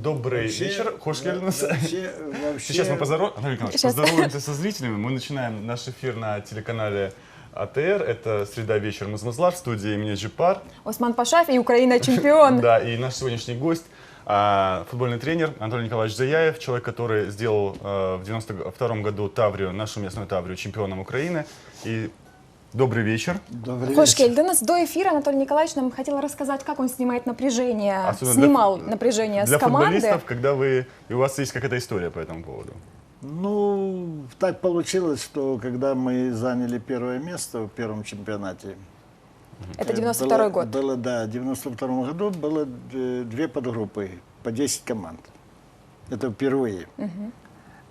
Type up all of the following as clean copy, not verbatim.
Добрый вечер. Вообще, Сейчас мы поздороваемся со зрителями. Мы начинаем наш эфир на телеканале АТР. Это «Среда вечер Мазмазлар» в студии имени Джипар. Осман Пашаев и Украина чемпион. Да, и наш сегодняшний гость, футбольный тренер Анатолий Николаевич Заяев, человек, который сделал в 92 году Таврию, нашу местную Таврию, чемпионом Украины. И добрый вечер. Добрый вечер. До нас до эфира Анатолий Николаевич нам хотел рассказать, как он снимает напряжение, снимал напряжение с команды. Для футболистов, когда и у вас есть какая-то история по этому поводу. Ну, так получилось, что когда мы заняли первое место в первом чемпионате. Это 92-й год. Было, да, в 92 году было две подгруппы, по 10 команд. Это впервые.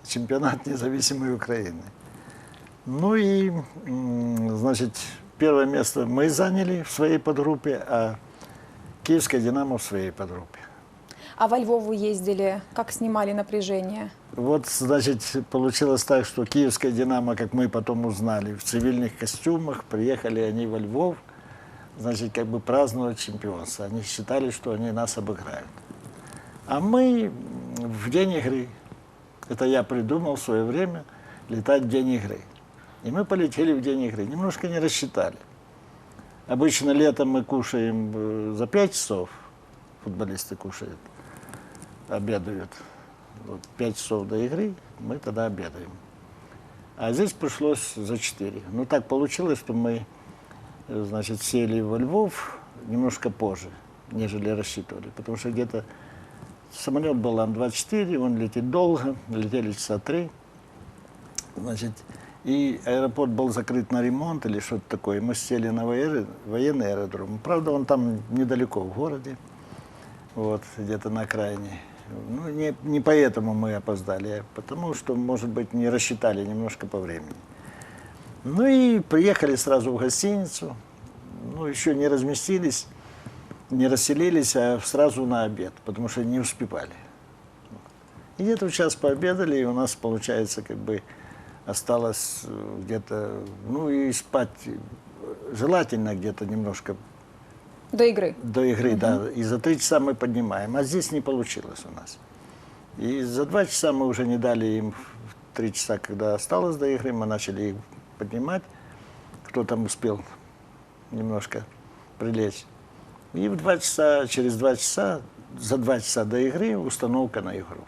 Чемпионат независимой Украины. Ну и, значит, первое место мы заняли в своей подгруппе, а Киевская «Динамо» в своей подгруппе. А во Львов вы ездили, как снимали напряжение? Вот, значит, получилось так, что Киевская «Динамо», как мы потом узнали, в цивильных костюмах, приехали они во Львов, значит, как бы праздновать чемпионство. Они считали, что они нас обыграют. А мы в день игры, это я придумал в свое время, летать в день игры. И мы полетели в день игры, немножко не рассчитали. Обычно летом мы кушаем за 5 часов, футболисты кушают, обедают. Вот 5 часов до игры мы тогда обедаем. А здесь пришлось за 4. Ну так получилось, что мы, значит, сели во Львов немножко позже, нежели рассчитывали. Потому что где-то самолет был Ан-24, он летит долго, летели часа 3. Значит, и аэропорт был закрыт на ремонт или что-то такое. Мы сели на военный аэродром. Правда, он там недалеко в городе, вот, где-то на окраине. Ну, не поэтому мы опоздали, а потому что, может быть, не рассчитали немножко по времени. Ну и приехали сразу в гостиницу. Ну, еще не разместились, не расселились, а сразу на обед, потому что не успевали. И где-то в час пообедали, и у нас, получается, как бы осталось где-то, ну и спать желательно где-то немножко. До игры? До игры, да. И за 3 часа мы поднимаем. А здесь не получилось у нас. И за 2 часа мы уже не дали им, в 3 часа, когда осталось до игры, мы начали их поднимать. Кто там успел немножко прилечь. И в 2 часа, через 2 часа, за 2 часа до игры установка на игру.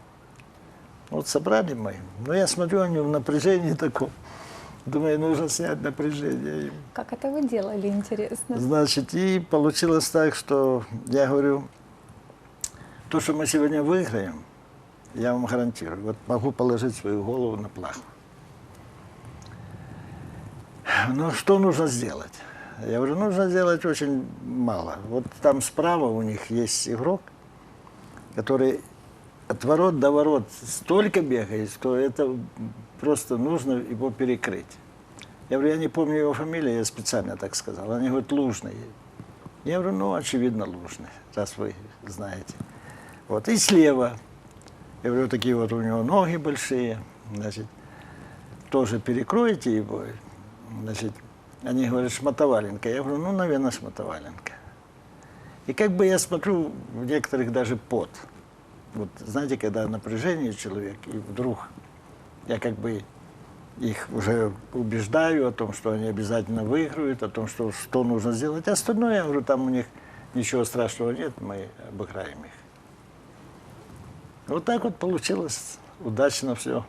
Вот собрали мы. Но я смотрю, они в напряжении таком. Думаю, нужно снять напряжение. Как это вы делали, интересно? Значит, и получилось так, что я говорю, то, что мы сегодня выиграем, я вам гарантирую. Вот могу положить свою голову на плаху. Но что нужно сделать? Я говорю, нужно сделать очень мало. Вот там справа у них есть игрок, который от ворот до ворот столько бегает, что это просто нужно его перекрыть. Я говорю, я не помню его фамилию, я специально так сказал. Они говорят, Лужный. Я говорю, ну, очевидно, Лужный, раз вы знаете. Вот, и слева, я говорю, такие вот у него ноги большие, значит, тоже перекроете его. Значит, они говорят, Шмотоваленко. Я говорю, ну, наверное, Шмотоваленко. И как бы я смотрю, в некоторых даже пот. Вот, знаете, когда напряжение человек, и вдруг я как бы их уже убеждаю о том, что они обязательно выиграют, о том, что нужно сделать. А остальное, я говорю, там у них ничего страшного нет, мы обыграем их. Вот так вот получилось. Удачно все.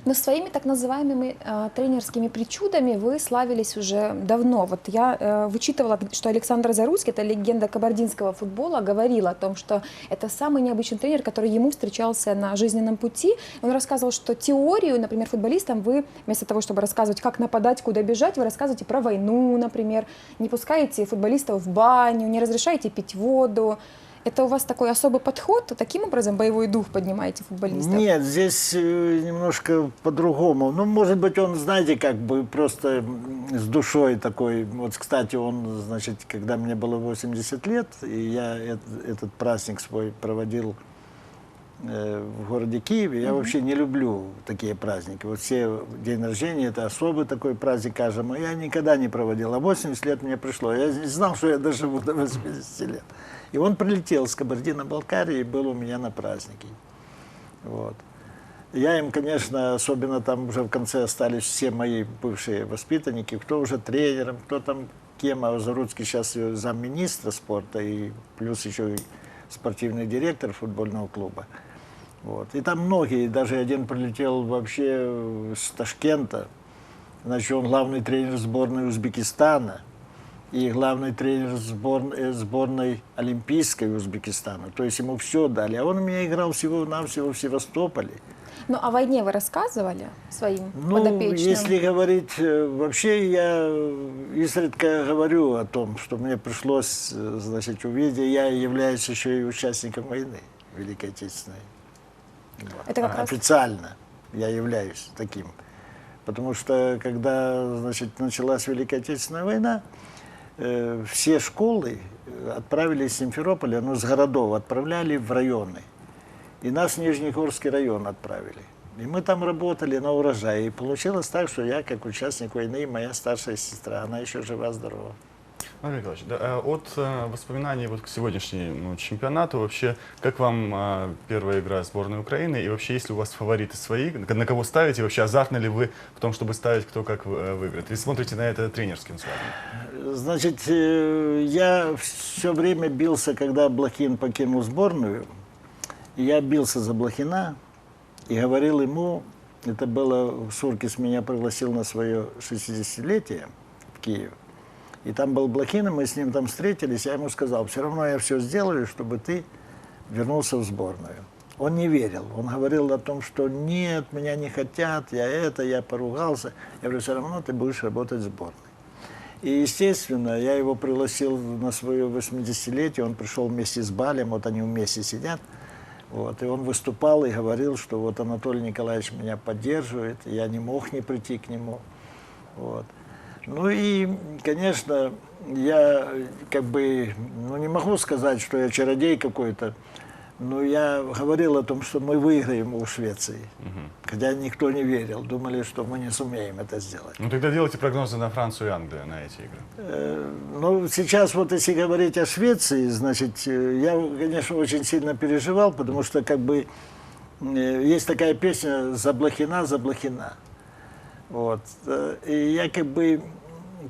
Но своими так называемыми тренерскими причудами вы славились уже давно. Вот я вычитывала, что Александр Заруцкий, это легенда кабардинского футбола, говорил о том, что это самый необычный тренер, который ему встречался на жизненном пути. Он рассказывал, что теорию, например, футболистам вы, вместо того, чтобы рассказывать, как нападать, куда бежать, вы рассказываете про войну, например, не пускаете футболистов в баню, не разрешаете пить воду. Это у вас такой особый подход? Таким образом боевой дух поднимаете футболистов? Нет, здесь немножко по-другому. Ну, может быть, он, знаете, как бы просто с душой такой. Вот, кстати, он, значит, когда мне было 80 лет, и я этот праздник свой проводил в городе Киеве. Я вообще не люблю такие праздники. Вот все день рождения, это особый такой праздник каждому. Я никогда не проводил. А 80 лет мне пришло. Я не знал, что я доживу до 80 лет. И он прилетел с Кабардино-Балкарии и был у меня на празднике. Вот. Я им, конечно, особенно там уже в конце остались все мои бывшие воспитанники, кто уже тренером, кто там кем, а Заруцкий сейчас замминистра спорта и плюс еще и спортивный директор футбольного клуба. Вот. И там многие, даже один прилетел вообще с Ташкента, значит, он главный тренер сборной Узбекистана и главный тренер сборной олимпийской Узбекистана. То есть ему все дали. А он у меня играл всего-навсего в Севастополе. Ну, о войне вы рассказывали своим Ну, подопечным? если говорить, вообще я изредка говорю о том, что мне пришлось, значит, увидеть, я являюсь еще и участником войны Великой Отечественной. Это как раз... Официально я являюсь таким. Потому что, когда, значит, началась Великая Отечественная война, все школы отправили из Симферополя, ну, с городов отправляли в районы. И нас в Нижнегорский район отправили. И мы там работали на урожае. И получилось так, что я, как участник войны, и моя старшая сестра, она еще жива-здорова. Андрей Николаевич, да, от воспоминаний вот к сегодняшнему чемпионату, вообще, как вам первая игра сборной Украины? И вообще, есть ли у вас фавориты свои? На кого ставите? И вообще, азартны ли вы в том, чтобы ставить, кто как выиграет? Или смотрите на это тренерским взглядом? Значит, я все время бился, когда Блохин покинул сборную. Я бился за Блохина и говорил ему, это было, Суркис меня пригласил на свое 60-летие в Киев, и там был Блохин, и мы с ним там встретились, я ему сказал, все равно я все сделаю, чтобы ты вернулся в сборную. Он не верил, он говорил о том, что нет, меня не хотят, я поругался. Я говорю, все равно ты будешь работать в сборной. И, естественно, я его пригласил на свое 80-летие, он пришел вместе с Балем, вот они вместе сидят. Вот, и он выступал и говорил, что вот Анатолий Николаевич меня поддерживает, я не мог не прийти к нему. Вот. Ну и, конечно, я как бы, ну не могу сказать, что я чародей какой-то, но я говорил о том, что мы выиграем у Швеции. Хотя никто не верил, думали, что мы не сумеем это сделать. Ну тогда делайте прогнозы на Францию и Англию, на эти игры. Ну, сейчас вот если говорить о Швеции, значит, я, конечно, очень сильно переживал, потому что как бы есть такая песня «Заблохина, Заблохина». Вот. И я как бы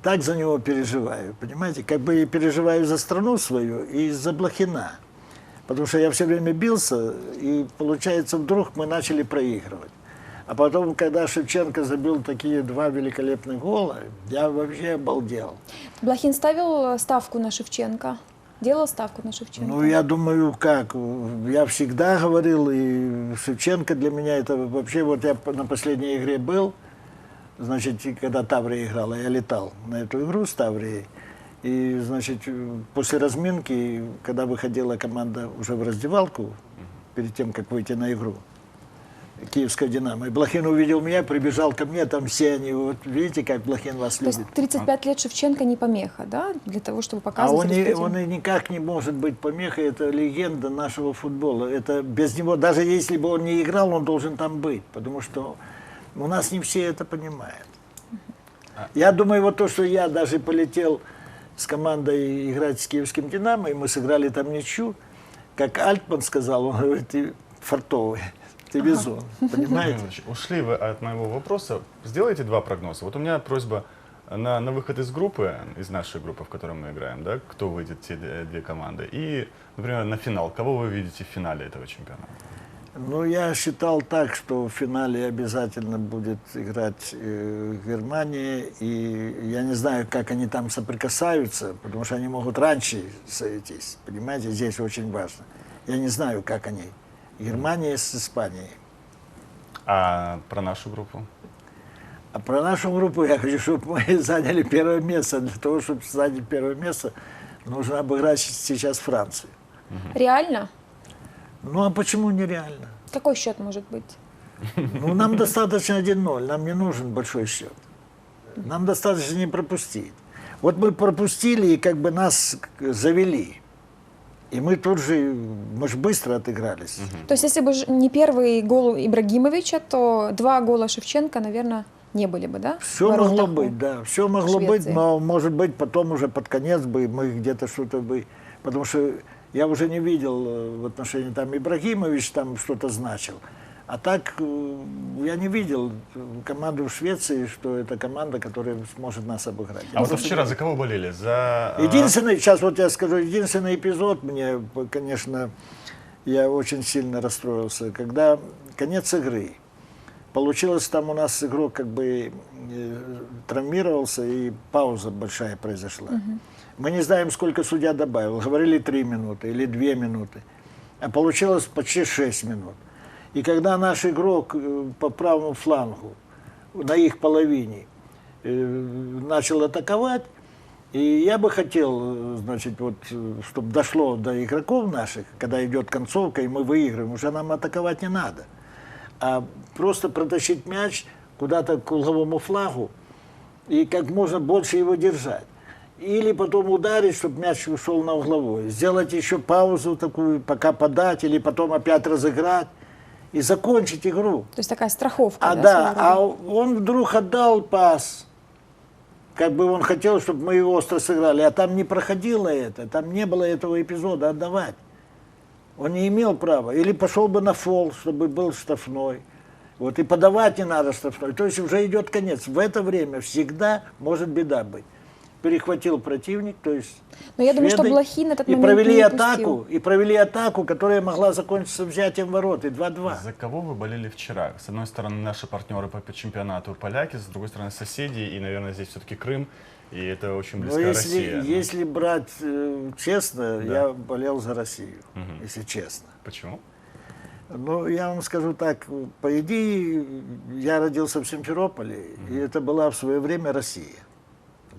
так за него переживаю, понимаете? Как бы и переживаю за страну свою и за Блохина. Потому что я все время бился, и, получается, вдруг мы начали проигрывать. А потом, когда Шевченко забил такие два великолепных гола, я вообще обалдел. Блохин ставил ставку на Шевченко? Делал ставку на Шевченко? Ну, я думаю, как? Я всегда говорил, и Шевченко для меня это вообще... Вот я на последней игре был, значит, когда Таврия играла, я летал на эту игру с Таврией. И, значит, после разминки, когда выходила команда уже в раздевалку, перед тем, как выйти на игру, Киевская «Динамо», и Блохин увидел меня, прибежал ко мне, там все они, вот видите, как Блохин вас То любит. есть 35 лет Шевченко не помеха, да? Для того, чтобы показывать Он и никак не может быть помехой, это легенда нашего футбола. Это без него, даже если бы он не играл, он должен там быть, потому что у нас не все это понимают. Я думаю, вот то, что я даже полетел с командой играть с Киевским «Динамо», и мы сыграли там ничью, как Альтман сказал, он говорит, ты фартовый, ты везун, понимаете? Ушли вы от моего вопроса. Сделайте два прогноза. Вот у меня просьба на выход из группы, из нашей группы, в которой мы играем, да, кто выйдет, те две команды, и, например, на финал. Кого вы видите в финале этого чемпионата? Ну, я считал так, что в финале обязательно будет играть Германия, и я не знаю, как они там соприкасаются, потому что они могут раньше сойтись, понимаете, здесь очень важно. Я не знаю, как они. Германия с Испанией. А про нашу группу? А про нашу группу я хочу, чтобы мы заняли первое место. Для того, чтобы занять первое место, нужно обыграть сейчас Францию. Реально? Ну, а почему нереально? Какой счет может быть? Ну, нам достаточно 1-0, нам не нужен большой счет. Нам достаточно не пропустить. Вот мы пропустили, и как бы нас завели. И мы тут же, мы же быстро отыгрались. То есть, если бы не первый гол Ибрагимовича, то 2 гола Шевченко, наверное, не были бы, да? Все в воротах могло у быть, да, все могло быть, Швеции. но, может быть, потом уже под конец бы мы где-то что-то бы... Потому что я уже не видел в отношении там Ибрагимович там что-то значил. А так я не видел команду в Швеции, что это команда, которая сможет нас обыграть. А вот вчера за кого болели? За... Единственный, сейчас вот я скажу, единственный эпизод мне, конечно, я очень сильно расстроился, когда конец игры. Получилось, там у нас игрок как бы травмировался, и пауза большая произошла. Мы не знаем, сколько судья добавил. Говорили 3 минуты или 2 минуты. А получилось почти 6 минут. И когда наш игрок по правому флангу, на их половине, начал атаковать, и я бы хотел, значит, вот, чтобы дошло до игроков наших, когда идет концовка, и мы выигрываем, уже нам атаковать не надо. А просто протащить мяч куда-то к угловому флагу и как можно больше его держать. Или потом ударить, чтобы мяч ушел на угловой. Сделать еще паузу такую, пока подать, или потом опять разыграть и закончить игру. То есть такая страховка. А да, да, своего а рода? он вдруг отдал пас. Как бы он хотел, чтобы мы его остро сыграли. А там не проходило это, там не было этого эпизода отдавать. Он не имел права. Или пошел бы на фол, чтобы был штрафной. Вот, и подавать не надо штрафной. То есть уже идет конец. В это время всегда может беда быть. Перехватил противник, то есть Но я думаю, что шведы, Блохин этот и момент провели не атаку, и провели атаку, которая могла закончиться взятием ворот, и 2-2. За кого вы болели вчера? С одной стороны, наши партнеры по чемпионату поляки, с другой стороны, соседи, и, наверное, здесь все-таки Крым, и это очень Но близко Россия. если брать честно, я болел за Россию, если честно. Почему? Ну, я вам скажу так, по идее, я родился в Симферополе, и это была в свое время Россия.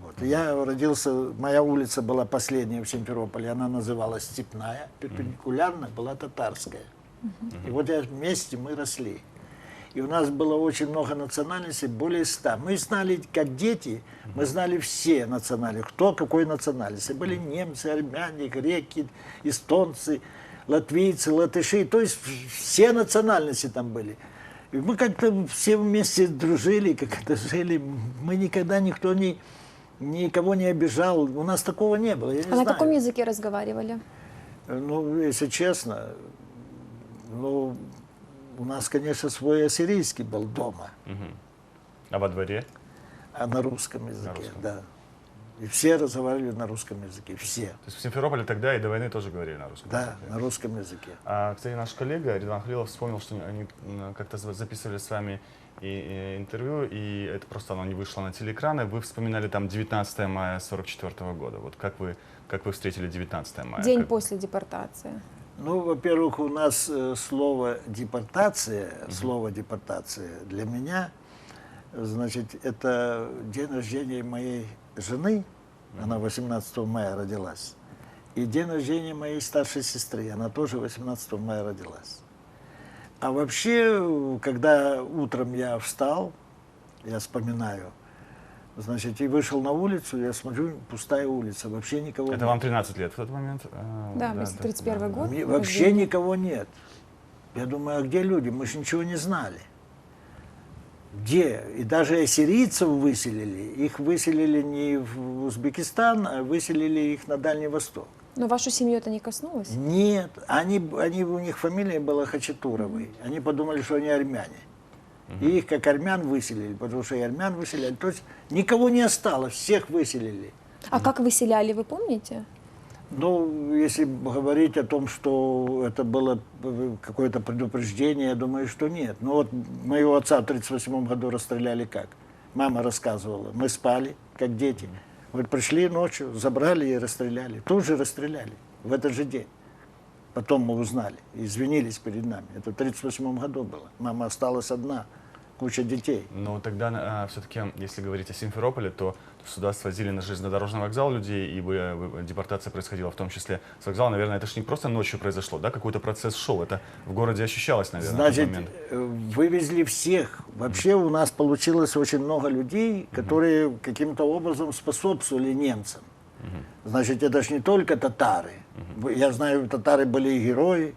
Вот. Я родился, моя улица была последняя в Симферополе, она называлась Степная, перпендикулярно была Татарская. И вот вместе мы росли. И у нас было очень много национальностей, более 100. Мы знали, как дети, мы знали все национальности, кто какой национальности. Были немцы, армяне, греки, эстонцы, латвийцы, латыши, то есть все национальности там были. И мы как-то все вместе дружили, как-то жили. Мы никогда никого не обижал. У нас такого не было. Я не А знаю. на каком языке разговаривали? Ну, если честно, ну, у нас, конечно, свой ассирийский был дома, А во дворе? а на русском языке, русском. да. И все разговаривали на русском языке, все. То есть в Симферополе тогда и до войны тоже говорили на русском Да, языке? на русском языке. А, кстати, наш коллега Ризван Халилов вспомнил, что они как-то записывали с вами и интервью, и это просто оно не вышло на телеэкраны. Вы вспоминали там 19 мая 1944 года. Вот как вы встретили 19 мая? День Как- после депортации. Ну, во-первых, у нас слово депортация для меня, значит, это день рождения моей жены, она 18 мая родилась, и день рождения моей старшей сестры, она тоже 18 мая родилась. А вообще, когда утром я встал, я вспоминаю, значит, и вышел на улицу, я смотрю, пустая улица, вообще никого Это нет. вам 13 лет в тот момент? Да, 31 год. Вообще рождения. никого нет. Я думаю, а где люди? Мы же ничего не знали. Где? И даже ассирийцев выселили. Их выселили не в Узбекистан, а выселили их на Дальний Восток. Но вашу семью это не коснулось? Нет, у них фамилия была Хачатуровой. Они подумали, что они армяне. И их как армян выселили, потому что и армян выселяли. То есть никого не осталось, всех выселили. А как выселяли, вы помните? Ну, если говорить о том, что это было какое-то предупреждение, я думаю, что нет. Ну вот моего отца в 1938 году расстреляли как? Мама рассказывала. Мы спали, как дети. Вот пришли ночью, забрали и расстреляли. Тут же расстреляли, в этот же день. Потом мы узнали, извинились перед нами. Это в 1938 году было. Мама осталась одна, куча детей. Но тогда все-таки, если говорить о Симферополе, то сюда свозили на железнодорожный вокзал людей, и депортация происходила в том числе с вокзала. Наверное, это же не просто ночью произошло, да? Какой-то процесс шел. Это в городе ощущалось, наверное, в тот Значит, момент. вывезли всех. Вообще у нас получилось очень много людей, которые каким-то образом способствовали немцам. Значит, это ж не только татары. Я знаю, татары были и герои,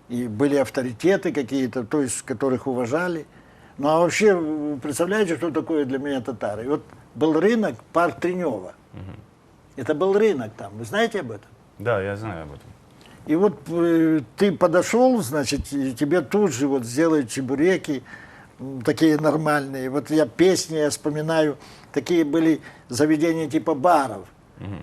и были авторитеты какие-то, то есть которых уважали. Ну а вообще, вы представляете, что такое для меня татары? И вот был рынок, парк Тренева. Это был рынок там, вы знаете об этом? Да, я знаю об этом. И вот ты подошел, значит, и тебе тут же вот сделают чебуреки, такие нормальные. Вот я песни, я вспоминаю, такие были заведения типа баров,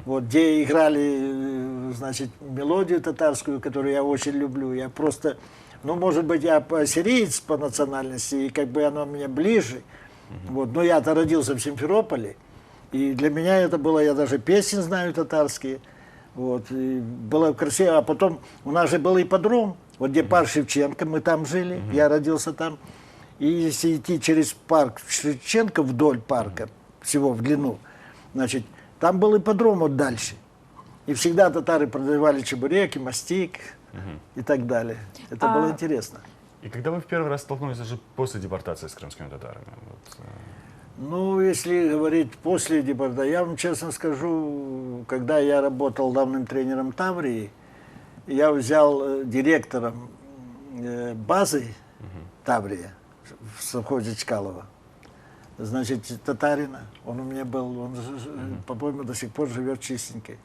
вот, где играли, значит, мелодию татарскую, которую я очень люблю. Я просто, ну, может быть, я сириец по национальности, и как бы оно мне ближе. Вот, но я-то родился в Симферополе, и для меня это было, я даже песни знаю татарские. Вот, и было красиво. А потом у нас же был ипподром, вот где парк Шевченко, мы там жили, я родился там. И если идти через парк Шевченко вдоль парка, всего в длину, значит, там был ипподром вот дальше. И всегда татары продавали чебуреки, мастик и так далее. Это было интересно. И когда вы в первый раз столкнулись уже после депортации с крымскими татарами? Вот, Ну, если говорить после депортации, я вам честно скажу, когда я работал главным тренером Таврии, я взял директором базы Таврия в совхозе Чкалова, значит, татарина. Он у меня был, он, по-моему, до сих пор живет чистенький.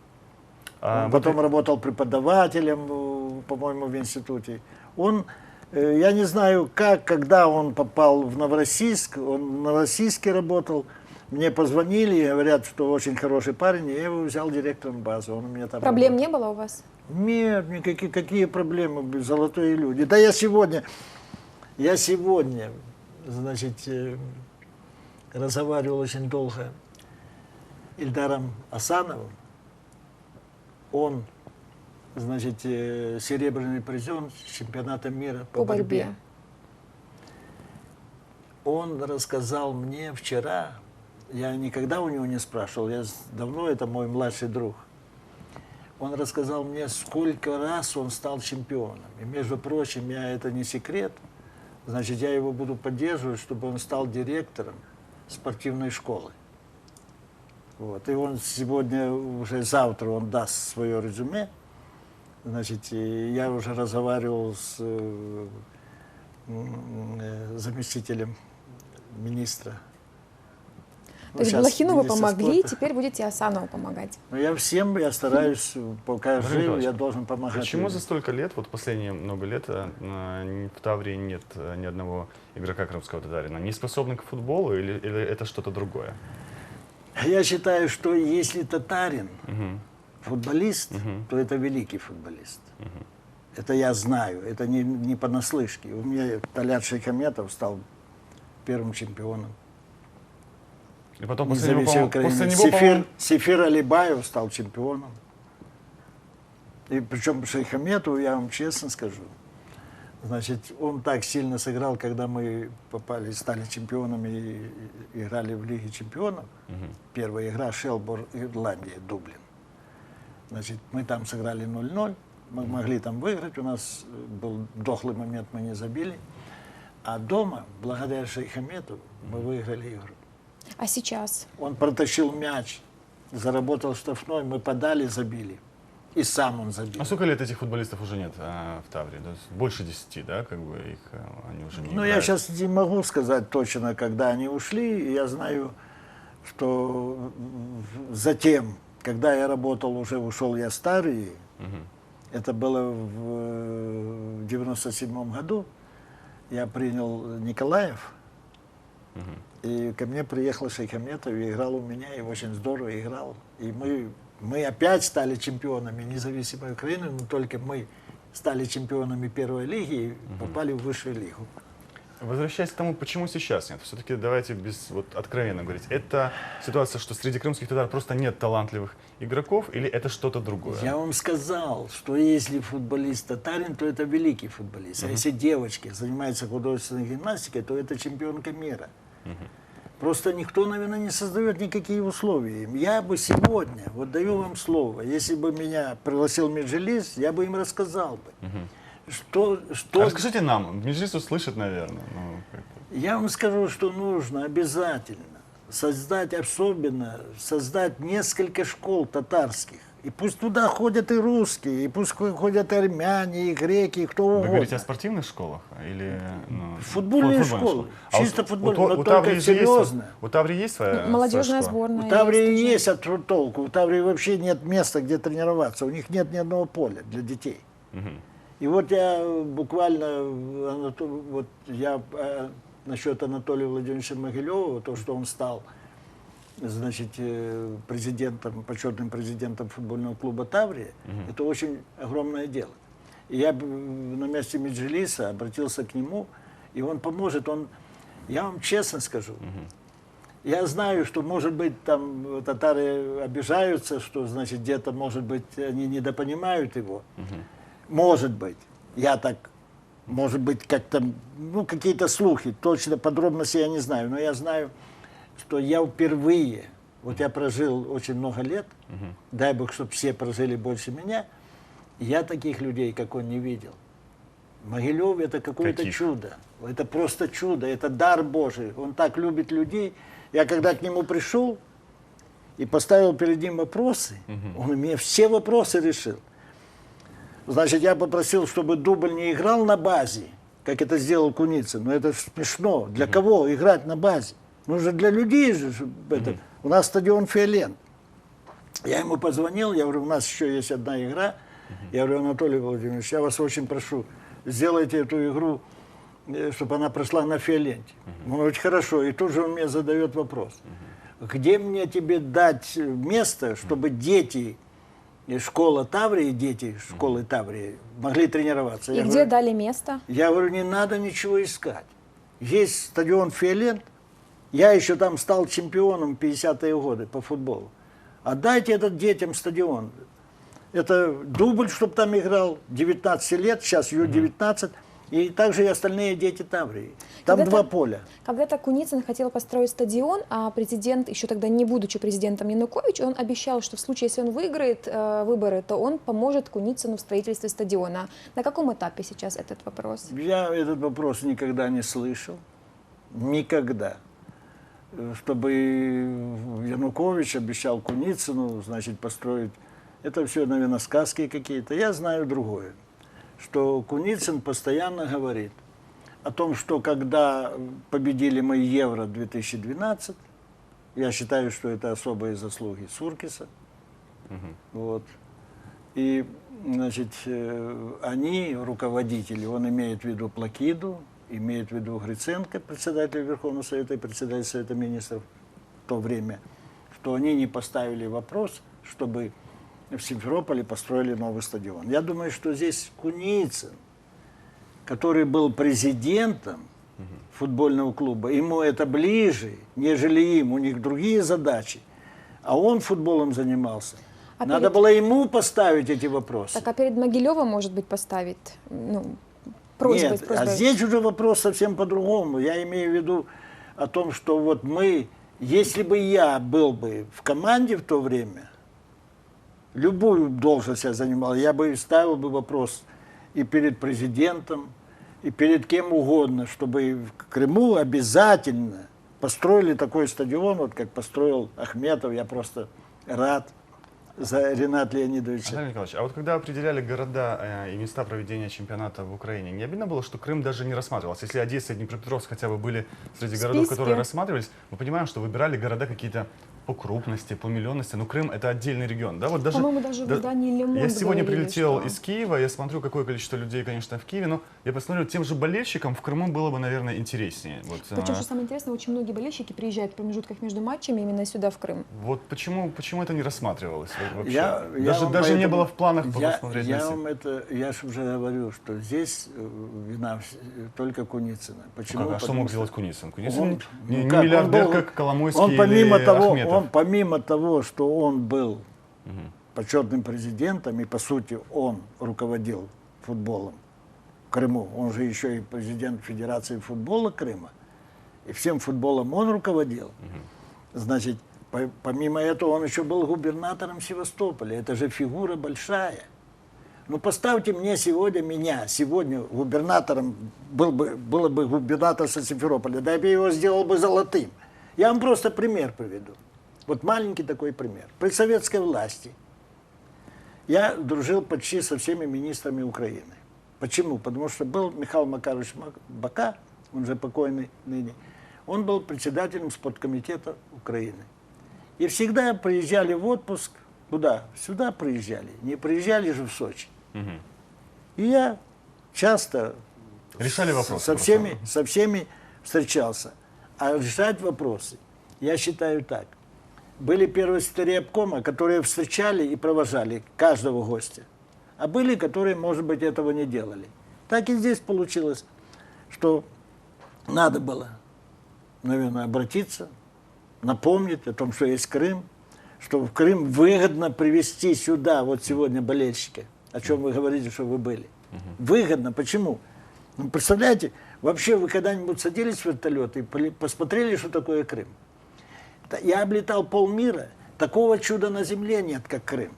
Он потом работал преподавателем, по-моему, в институте. Он, я не знаю, как, когда он попал в Новороссийск, он в Новороссийске работал, мне позвонили и говорят, что очень хороший парень, и я его взял директором базы. Он у меня там Проблем работал. не было у вас? Нет, никакие, какие проблемы, золотые люди. Да я сегодня, значит, разговаривал очень долго с Ильдаром Асановым. Он, значит, серебряный призер чемпионата мира по борьбе. Он рассказал мне вчера, я никогда у него не спрашивал, я давно, это мой младший друг. Он рассказал мне, сколько раз он стал чемпионом. И, между прочим, это не секрет, значит, я его буду поддерживать, чтобы он стал директором спортивной школы. Вот. И он сегодня, уже завтра, он даст свое резюме. Значит, и я уже разговаривал с заместителем министра. То есть сейчас Блохину вы министр помогли, спорта. теперь будете Асанову помогать. Ну, я всем, я стараюсь, пока Владимир жив, Николаевич, я должен помогать. почему за столько лет, вот последние много лет, в Таврии нет ни одного игрока крымского татарина? Не способны к футболу или это что-то другое? Я считаю, что если татарин футболист, то это великий футболист. Это я знаю, это не понаслышке. У меня Талят Шейхаметов стал первым чемпионом. И потом после него, Независимой Украины. после него, по-моему, Сефир Алибаев стал чемпионом. И причем Шейхаметову, я вам честно скажу, значит, он так сильно сыграл, когда мы попали, стали чемпионами и играли в Лиге чемпионов. Первая игра Шелбор, Ирландия, Дублин. Значит, мы там сыграли 0-0, мы могли там выиграть, у нас был дохлый момент, мы не забили. А дома, благодаря Шейхаметову, мы выиграли игру. А сейчас? Он протащил мяч, заработал штрафной, мы подали, забили. И сам он забил. А сколько лет этих футболистов уже нет в Таврии? То есть больше 10, да, как бы их они уже не Ну, я играют? сейчас не могу сказать точно, когда они ушли. Я знаю, что затем, когда я работал, уже ушел я старый. Это было в 97 году. Я принял Николаев. И ко мне приехал Шейхаметов и играл у меня, и очень здорово играл. И мы опять стали чемпионами независимой Украины, но только мы стали чемпионами первой лиги и попали в высшую лигу. Возвращаясь к тому, почему сейчас нет, все-таки давайте откровенно говорить. Это ситуация, что среди крымских татар просто нет талантливых игроков, или это что-то другое? Я вам сказал, что если футболист татарин, то это великий футболист. А если девочки занимаются художественной гимнастикой, то это чемпионка мира. Просто никто, наверное, не создает никакие условия. Я бы сегодня, вот даю вам слово, если бы меня пригласил Меджлис, я бы им рассказал бы. Что... А расскажите нам, Меджлис услышит, наверное. Я вам скажу, что нужно обязательно создать особенно, создать несколько школ татарских. И пусть туда ходят и русские, и пусть ходят и армяне, и греки, и кто Вы угодно. говорите о спортивных школах? Или, ну, Футбольные школы. А Чисто футбольные, но Таврии только же есть серьезно. У Таврии есть своя Молодежная школа? сборная. У Таврии тоже. есть от толку. У Таврии вообще нет места, где тренироваться. У них нет ни одного поля для детей. Мгм. И вот я буквально, вот я насчет Анатолия Владимировича Могилева, то, что он стал, значит, президентом, почетным президентом футбольного клуба «Таврия», это очень огромное дело. И я на месте Меджлиса обратился к нему, и он поможет. Я вам честно скажу, я знаю, что, может быть, там татары обижаются, что, значит, где-то, может быть, они недопонимают его. Может быть. Я так, может быть, как-то, ну, какие-то слухи, точно подробности я не знаю, но я знаю, что я впервые, вот я прожил очень много лет, дай Бог, чтобы все прожили больше меня, я таких людей, как он, не видел. Могилев — это какое-то Каких? чудо. Это просто чудо, это дар Божий. Он так любит людей. Я когда к нему пришел и поставил перед ним вопросы, он мне все вопросы решил. Значит, я попросил, чтобы дубль не играл на базе, как это сделал Куницын. Но это смешно. Для кого играть на базе? Ну же для людей же. Это. У нас стадион «Фиолент». Я ему позвонил, я говорю, у нас еще есть одна игра. Я говорю, Анатолий Владимирович, я вас очень прошу, сделайте эту игру, чтобы она прошла на «Фиоленте». Он говорит, хорошо. И тут же он мне задает вопрос. Где мне тебе дать место, чтобы дети, школа Таврии, дети школы Таврии могли тренироваться? И Я где говорю, дали место? я говорю, не надо ничего искать. Есть стадион «Фиолент». Я еще там стал чемпионом в 50-е годы по футболу. Отдайте этот детям стадион. Это дубль, чтобы там играл, 19 лет, сейчас Ю-19. И также и остальные дети Таврии. Там Когда-то- два поля. Когда-то Куницын хотел построить стадион, а президент, еще тогда не будучи президентом Янукович, он обещал, что в случае, если он выиграет выборы, то он поможет Куницыну в строительстве стадиона. На каком этапе сейчас этот вопрос? Я этот вопрос никогда не слышал. Никогда. Чтобы Янукович обещал Куницыну, значит, построить. Это все, наверное, сказки какие-то. Я знаю другое. Что Куницын постоянно говорит о том, что когда победили мы Евро-2012, я считаю, что это особые заслуги Суркиса. Вот. И, значит, они, руководители, он имеет в виду Плакиду, имеет в виду Гриценко, председатель Верховного Совета и председатель Совета Министров в то время, что они не поставили вопрос, чтобы в Симферополе построили новый стадион. Я думаю, что здесь Куницын, который был президентом футбольного клуба, ему это ближе, нежели им, у них другие задачи, а он футболом занимался. А Надо перед- было ему поставить эти вопросы. Так, а перед Могилевым, может быть, поставить просьбой, Нет, а здесь уже вопрос совсем по-другому. Я имею в виду о том, что вот мы, если бы я был бы в команде в то время, любую должность я занимал, я бы ставил бы вопрос и перед президентом, и перед кем угодно, чтобы в Крыму обязательно построили такой стадион, вот как построил Ахметов. Я просто рад за Рената Леонидовича. Анатолий Николаевич, а вот когда определяли города и места проведения чемпионата в Украине, не обидно было, что Крым даже не рассматривался? Если Одесса и Днепропетровск хотя бы были среди городов, Списке. которые рассматривались, мы понимаем, что выбирали города какие-то по крупности, по миллионности, но Крым — это отдельный регион. Да? Вот даже, По-моему, даже в издании «Le Monde» я сегодня говорили, прилетел что- из Киева, я смотрю, какое количество людей, конечно, в Киеве, но я посмотрю, тем же болельщикам в Крыму было бы, наверное, интереснее. Вот, Причем, что самое интересное, очень многие болельщики приезжают в промежутках между матчами именно сюда, в Крым. вот почему это не рассматривалось вообще? Я Даже вам не поэтому- было в планах посмотреть на я себя. вам это, я же уже говорю, что здесь вина только Куницына. Почему? А что Потому мог сделать Куницын? Куницын он- не ну как, миллиардер, он был- как Коломойский он помимо или того, Ахметов. он помимо того, что он был почетным президентом, и по сути он руководил футболом в Крыму, он же еще и президент Федерации футбола Крыма, и всем футболом он руководил. Значит, помимо этого он еще был губернатором Севастополя. Это же фигура большая. Ну поставьте мне сегодня губернатором, было бы губернатор Симферополя, да я бы его сделал бы золотым. Я вам просто пример приведу. Вот маленький такой пример. При советской власти я дружил почти со всеми министрами Украины. Почему? Потому что был Михаил Макарович Бака, он же покойный ныне, он был председателем спорткомитета Украины. И всегда приезжали в отпуск. Куда? Сюда приезжали. Не приезжали же в Сочи. И я часто Решали вопросы со всеми встречался. А решать вопросы, я считаю так. Были первые секретари обкома, которые встречали и провожали каждого гостя. А были, которые, может быть, этого не делали. Так и здесь получилось, что надо было, наверное, обратиться, напомнить о том, что есть Крым, что в Крым выгодно привезти сюда вот сегодня болельщика, о чем вы говорите, что вы были. Выгодно. Почему? Ну, представляете, вообще вы когда-нибудь садились в вертолет и посмотрели, что такое Крым? Я облетал полмира, такого чуда на земле нет, как Крым.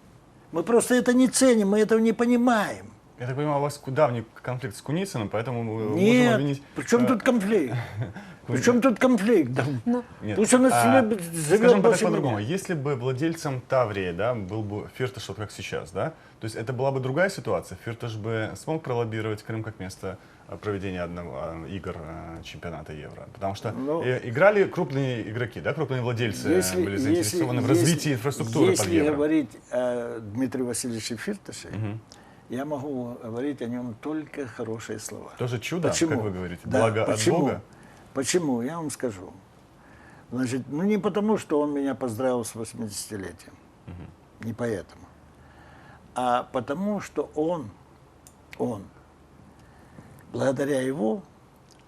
Мы просто это не ценим, мы этого не понимаем. Я так понимаю, у вас давний конфликт с Куницыным, поэтому мы можем Нет, обвинить... при чем тут конфликт? При чем тут конфликт? Да, Нет. пусть он Скажем живет так больше по-другому. меня. Если бы владельцем Таврии, да, был бы Фирташ, вот как сейчас, да, то есть это была бы другая ситуация. Фирташ бы смог пролоббировать Крым как место проведения игр чемпионата Евро. Потому что играли крупные игроки, да, крупные владельцы были заинтересованы в развитии инфраструктуры под Если Евро. говорить о Дмитрии Васильевиче Фирташе, я могу говорить о нем только хорошие слова. Тоже чудо, Почему? как вы говорите, Да, благо почему? от Бога. Почему? Я вам скажу. Значит, ну не потому, что он меня поздравил с 80-летием. Не поэтому. А потому, что он, благодаря его,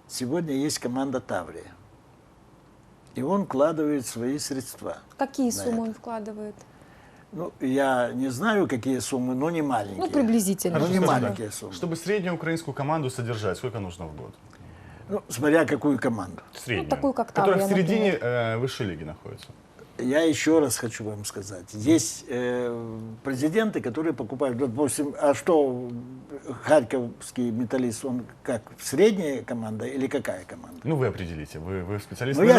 сегодня есть команда Таврия. И он вкладывает свои средства. Какие на суммы это. он вкладывает? Ну, я не знаю, какие суммы, но не маленькие. Ну, приблизительно. Ну, не Скажем так, маленькие суммы. Чтобы среднюю украинскую команду содержать, сколько нужно в год? Ну, смотря какую команду. Среднюю. такую, как Которая в Таврия, середине высшей лиги находится. Я еще раз хочу вам сказать. Есть президенты, которые покупают, допустим, а что харьковский Металлист, он как, средняя команда или какая команда? Ну, вы определите, вы специалист. Ну, Вы,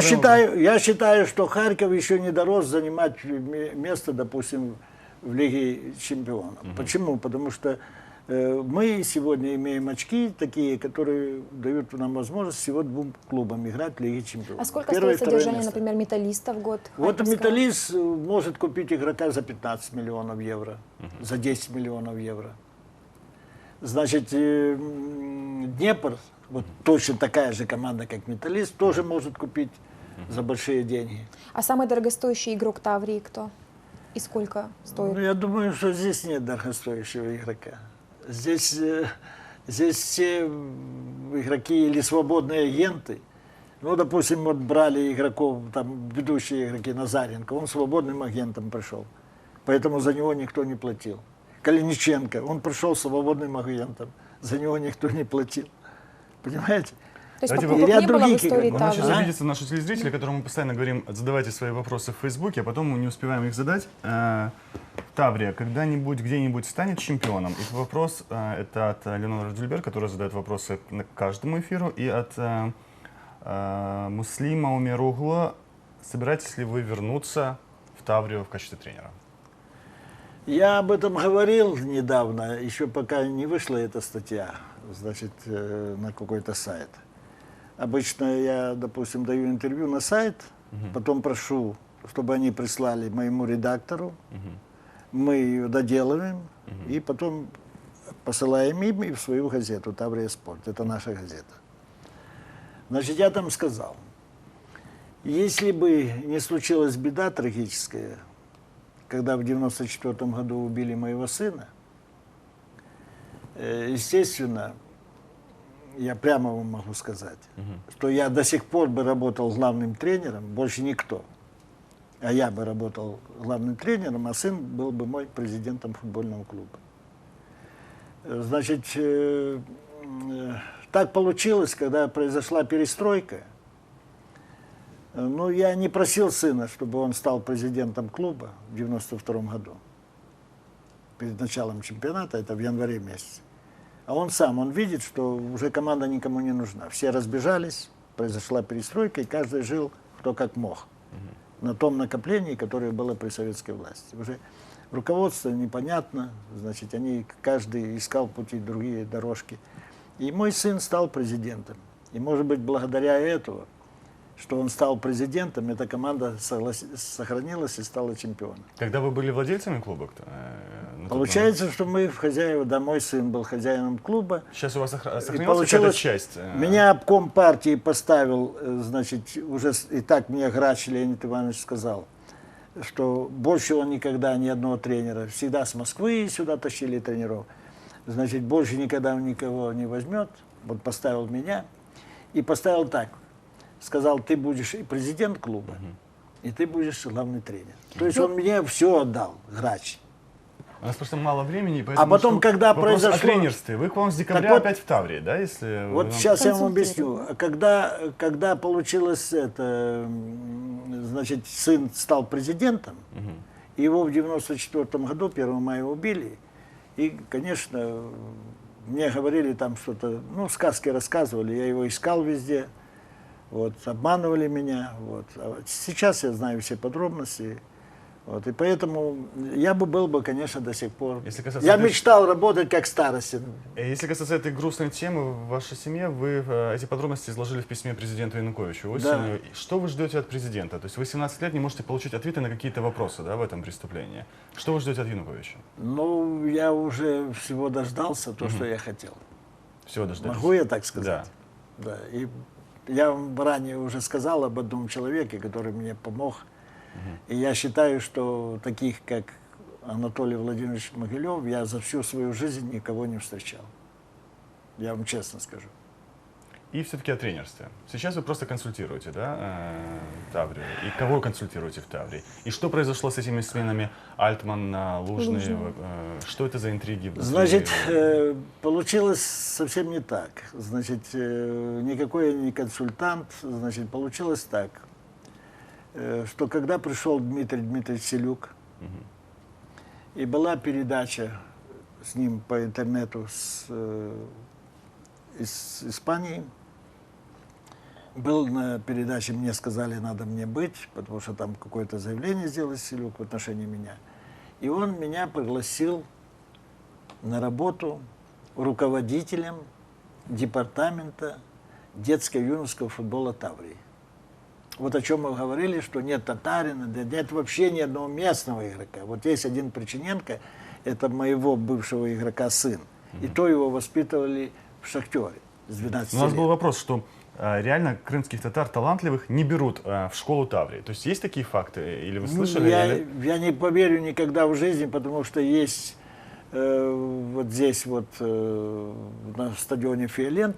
я считаю, что Харьков еще не дорос занимать место, допустим, в Лиге Чемпионов. Почему? Потому что мы сегодня имеем очки такие, которые дают нам возможность всего двум клубам играть в Лиге Чемпионов. А сколько Первое и стоит второе содержание, место. например, Металлиста в год? Вот Харьковского? Металлист может купить игрока за 15 миллионов евро, за 10 миллионов евро. Значит, Днепр, вот точно такая же команда, как Металлист, тоже может купить за большие деньги. А самый дорогостоящий игрок Таврии кто? И сколько стоит? Ну, я думаю, что здесь нет дорогостоящего игрока. Здесь все игроки или свободные агенты. Ну, допустим, вот брали игроков, там, ведущие игроки, Назаренко, он свободным агентом пришел. Поэтому за него никто не платил. Калиниченко, он пришел свободным агентом, за него никто не платил. Понимаете? То есть Давайте покупок ряд не было в других истории игроков. У нас сейчас Таврии? обидятся наши телезрители, которым мы постоянно говорим, задавайте свои вопросы в Фейсбуке, а потом мы не успеваем их задать. Таврия когда-нибудь, где-нибудь станет чемпионом? И вопрос это от Ленора Дюльбер, который задает вопросы к каждому эфиру, и от Муслима Умеругла. Собираетесь ли вы вернуться в Таврию в качестве тренера? Я об этом говорил недавно, еще пока не вышла эта статья, значит, на какой-то сайт. Обычно я, допустим, даю интервью на сайт, потом прошу, чтобы они прислали моему редактору, мы ее доделываем, и потом посылаем им и в свою газету «Таврия Спорт». Это наша газета. Значит, я там сказал, если бы не случилась беда трагическая, когда в 1994 году убили моего сына, естественно, я прямо вам могу сказать, что я до сих пор бы работал главным тренером, больше никто. А я бы работал главным тренером, а сын был бы мой президентом футбольного клуба. Значит, так получилось, когда произошла перестройка. Ну, я не просил сына, чтобы он стал президентом клуба в 1992 году, перед началом чемпионата, это в январе месяце. А он сам, он видит, что уже команда никому не нужна. Все разбежались, произошла перестройка, и каждый жил кто как мог. На том накоплении, которое было при советской власти. Уже руководство непонятно, значит, каждый искал пути, другие дорожки. И мой сын стал президентом. И, может быть, благодаря этому, что он стал президентом, эта команда сохранилась и стала чемпионом. Когда вы были владельцами клуба? На тот Получается, что мы хозяева, да, мой сын был хозяином клуба. момент? Сейчас у вас И сохранилась получилось, какая-то часть? меня обком партии поставил, значит, уже и так мне Грач Леонид Иванович сказал, что больше он никогда ни одного тренера, всегда с Москвы сюда тащили тренеров, значит, больше никогда он никого не возьмет, вот поставил меня и поставил так, сказал, ты будешь и президент клуба, и ты будешь главный тренер. То есть он мне все отдал, Грач. У нас просто мало времени, поэтому потом, когда вопрос произошло- о тренерстве. Вы, по-моему, с декабря Так вот- опять в Таврии, да? Если Вот вы- сейчас я вам Консультирую. объясню. Когда получилось это, значит, сын стал президентом, его в 94 году, 1 мая, убили. И, конечно, мне говорили там что-то, ну, сказки рассказывали, я его искал везде, вот, обманывали меня. Вот. А вот сейчас я знаю все подробности. Вот, и поэтому я был бы, конечно, до сих пор. Если касаться Я этой- мечтал работать как Старостин. Если касаться этой грустной темы в вашей семье, вы эти подробности изложили в письме президенту Януковичу осенью. И что вы ждете от президента? То есть вы 17 лет не можете получить ответы на какие-то вопросы, да, в этом преступлении. Что вы ждете от Януковича? Ну, я уже всего дождался, то, что я хотел. Всего дождались? Могу я так сказать? Да. И я вам ранее уже сказал об одном человеке, который мне помог. И я считаю, что таких, как Анатолий Владимирович Могилев, я за всю свою жизнь никого не встречал. Я вам честно скажу. И все-таки о тренерстве. Сейчас вы просто консультируете, да, Таврию. И кого вы консультируете в Таврии? И что произошло с этими сменами Альтман на Лужный? Лужный. Что это за интриги? внутри? Значит, получилось совсем не так. Значит, никакой я не консультант. Значит, получилось так, что когда пришел Дмитрий Дмитриевич Селюк, и была передача с ним по интернету из Испании, был на передаче, мне сказали, надо мне быть, потому что там какое-то заявление сделал Селюк в отношении меня. И он меня пригласил на работу руководителем департамента детско-юношеского футбола Таврии. Вот о чем мы говорили, что нет Татарина, да нет вообще ни одного местного игрока. Вот есть один Причиненко, это моего бывшего игрока сын. И то его воспитывали в «Шахтере» с 12 У нас лет. был вопрос, что реально крымских татар талантливых не берут в школу Таврии. То есть есть такие факты? Или вы слышали? Я не поверю никогда в жизни, потому что есть вот здесь вот на стадионе «Фиолент»,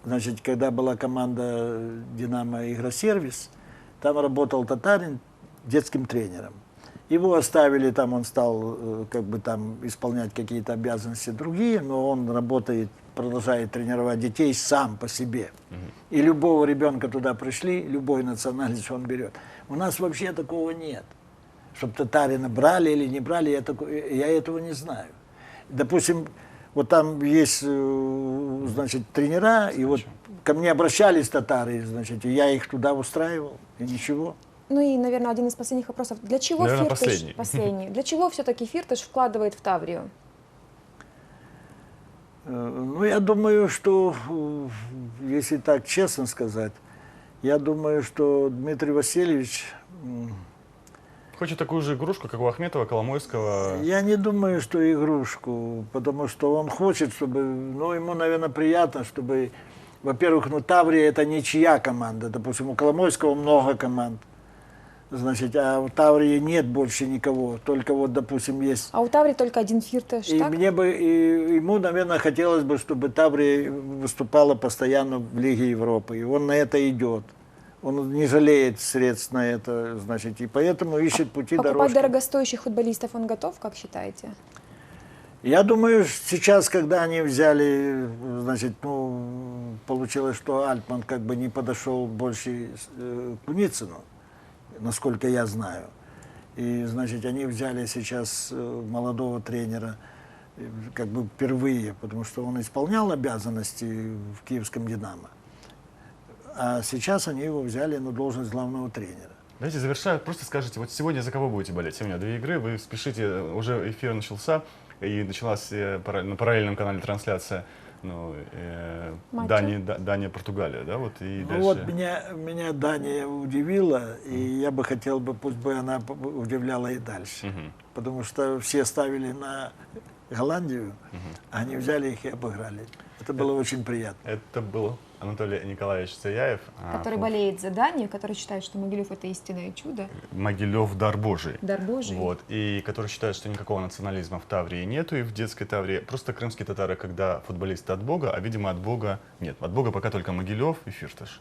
значит, когда была команда «Динамо Игросервис», там работал татарин детским тренером. Его оставили, там он стал как бы там исполнять какие-то обязанности другие, но он работает, продолжает тренировать детей сам по себе. И любого ребенка туда пришли, любой национальность он берет. У нас вообще такого нет. Чтобы татарина брали или не брали, я этого не знаю. Допустим, вот там есть, значит, тренера, и вот ко мне обращались татары, значит, и я их туда устраивал, и ничего. Ну и, наверное, один из последних вопросов. Для чего Наверное, Фиртыш, последний. Для чего все-таки Фиртыш вкладывает в Таврию? Ну, я думаю, что, если так честно сказать, я думаю, что Дмитрий Васильевич, Хочет такую же игрушку, как у Ахметова, Коломойского. я не думаю, что игрушку, потому что он хочет, чтобы, ну, ему, наверное, приятно, чтобы, во-первых, ну, Таврия это ничья команда, допустим, у Коломойского много команд, значит, а в Таврии нет больше никого, только вот, допустим, есть. А у Таврии только один Фиртыш, И так? мне бы, и ему, наверное, хотелось бы, чтобы Таврия выступала постоянно в Лиге Европы, и он на это идет. Он не жалеет средств на это, значит, и поэтому ищет пути, Покупать дорожки. дорогостоящих футболистов он готов, как считаете? Я думаю, сейчас, когда они взяли, значит, ну, получилось, что Альтман как бы не подошел больше к Куницыну, насколько я знаю. И, значит, они взяли сейчас молодого тренера, как бы впервые, потому что он исполнял обязанности в киевском «Динамо». а сейчас они его взяли на должность главного тренера. Давайте завершая, просто скажите, вот сегодня за кого будете болеть? Сегодня 2 игры, вы спешите, уже эфир начался, и началась на параллельном канале трансляция ну, Матча. Дания-Португалия, да, вот и Ну дальше. вот меня Дания удивила, и я бы хотел, пусть бы она удивляла и дальше. Мгм. Потому что все ставили на Голландию, а они взяли их и обыграли. Это было очень приятно. Это был Анатолий Николаевич Цаяев, Который болеет за Данию, который считает, что Могилев это истинное чудо, Могилев дар Божий. дар Божий. Вот, и который считает, что никакого национализма в Таврии нету, и в детской Таврии. Просто крымские татары, когда футболисты от Бога, а, видимо, от Бога нет. От Бога пока только Могилев и Фирташ.